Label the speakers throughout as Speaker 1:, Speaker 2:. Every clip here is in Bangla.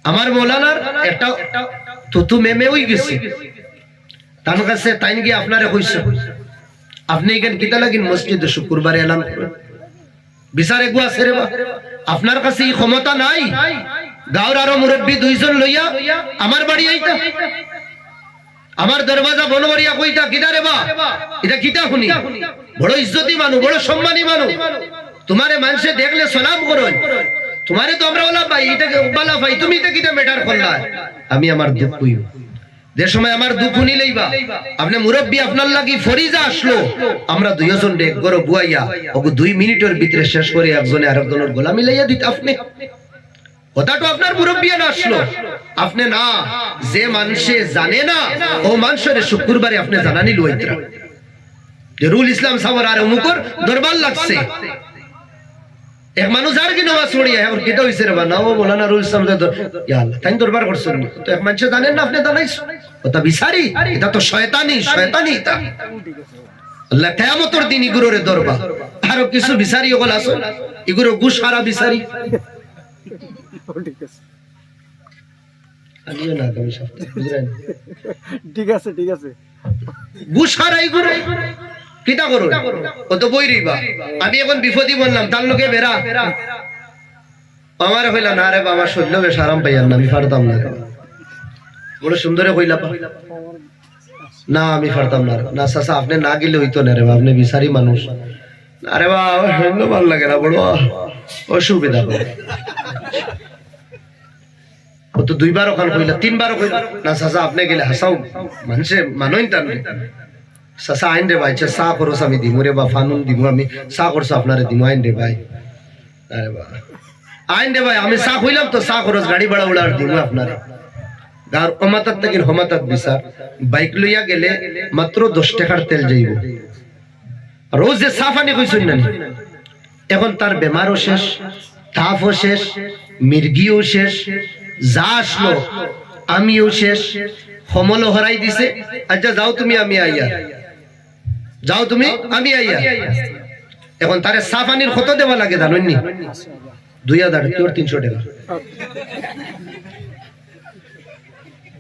Speaker 1: আমার মৌলানার একটা তুতু মেমে হই গেছে তার কাছে তাই গিয়ে আপনারে কইছে আপনি এখানে কিতা লাগিন মসজিদে শুক্রবারে এলান করেন বিচারে গো আছে রে বা আপনার কাছে এই ক্ষমতা নাই গাঁর আরো মুরব্বী দুইজন লইয়া আমার বাড়ি আইতা আমার দরওয়াজা বন্ধ করিয়া কইতা কিটা রে বা এটা কিটা শুনি বড় ইজ্জতি মানু বড় সম্মানী মানু তোমারে মানুষে দেখলে সালাম করুন তোমারে তো আমরা ওলা ভাই এটা বালা ভাই তুমি এটা কিটা ম্যাটার করলা আমি আমার দুঃখ কইব যে সময় আমার দুঃখ নিলেইবা আপনি মুরব্বী আপনার লাগি ফরিজা আসলো আমরা দুইজন রে গরো বুয়াইয়া ওগো 2 মিনিটের ভিতরে শেষ করে একজনে আরেকজনের গলা মিলাইয়া দিত আপনি কথাটা আপনার মুরব্বী না আসলো আপনি না যে মানুষে জানে না ও মানুষের শুক্রবারে আপনি জানানি লইতরা যে রুল ইসলাম সাবর আর মুকর দরবার লাগছে এক মানুষ আর কি নামাজ পড়িয়া এখন কিটা হইছে রে বানা ও মৌলানা রুল ইসলাম তো ইয়া আল্লাহ তাই দরবার করছেন তো এক মানুষ জানেন না আপনি জানাইছো ওটা বিচারি এটা তো শয়তানি এটা আল্লাহ কিয়ামতের দিন ইগুরোরে দরবার আর কিছু বিচারি ওগুলো আছে ইগুরো গুশারা বিচারি আনিও না তুমি সপ্তাহে বুঝলেন
Speaker 2: ঠিক আছে
Speaker 1: গুশারা ইগুরো কিটা করো ও তো বই রইবা আমি এখন বিপদি বললাম তার লোকে বেরা আমার হইলা না রে বাবা সহ্য বেশ আরাম পাইয়ার না আমি পারতাম না বড় সুন্দরে কইলা না আমি পারতাম না না চাচা আপনি না গেলে হইতো না রে বাবা আপনি বিচারি মানুষ আরে বাবা সহ্য ভালো লাগে না বড় অসুবিধা ও তো 2 বার ওখান কইলা 3 বার কইলা না চাচা আপনি গেলে হাসাও মানুষে মানইন তান সাসা আইন রে ভাই চা করছ আমি দিমু রে বা ফানুন দিমু আমি চা করছ আপনারে দিমু আইন রে ভাই আরে বা আইন রে ভাই আমি চা কইলাম তো চা করছ গাড়ি ভাড়া উড়ার দিমু আপনারে গার অমাতাত থেকে হমাতাত বিচার বাইক লইয়া গেলে মাত্র 10 টাকার তেল যাইব রোজ যে সাফানি কইছুন না এখন তার বেমারও শেষ তাফও শেষ মির্গিও শেষ যা আসলো আমিও শেষ সমলো হরাই দিছে আচ্ছা যাও তুমি আমি আইয়া যাও তুমি আমি আইয়া এখন তারে সাফানির কত দেওয়া লাগে জানেন নি 2000 তোর 300 টাকা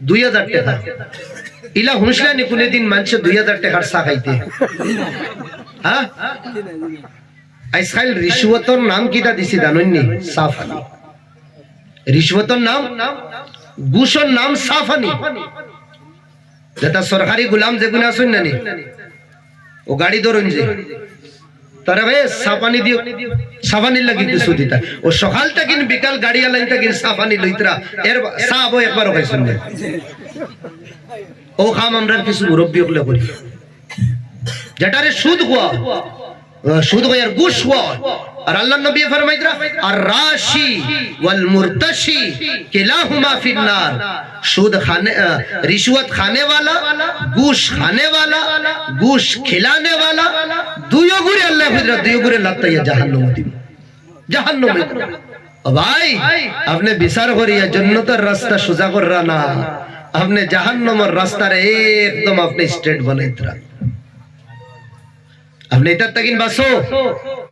Speaker 1: 2000 টাকা ইলা হুঁসলা নি কোনে দিন মানুষে 2000 টাকার চা খাইতে হ্যাঁ আজকাল রিশওয়াতর নাম কিটা দিছি জানেন নি সাফানি রিশওয়াতর নাম ঘুষের নাম সাফানি যেটা সরকারি গোলাম যেগুলো আছেন না নি ও গাড়ি ধরুন যে তারা ভাই সাফানি দিও সাফানি লাগি কিছু দিতা ও সকাল থেকে বিকাল গাড়ি আলাইন থেকে সাফানি লইতরা এর সাব একবার হইছেন না ও খাম আমরা কিছু মুরব্বি হলে করি যেটারে সুদ হওয়া সুদ হওয়ার ঘুষ হওয়া আর আল্লাহ নবী ফরমাইতরা আর রাশি ওয়াল মুরতাশি কিলাহুমা ফিন নার সুদ খানে रिश्वत खाने वाला घूस खाने वाला घूस खिलाने वाला दुयो गुरे अल्लाह फिदरा दुयो गुरे लगता है जहन्नुम में भाई आपने विचार करिया जन्नतर रास्ता सोजा कर रहा ना आपने जहन्नुमेर रास्ता रे एकदम आपने स्ट्रेट बनाइतरा आपने इधर तक इन बसो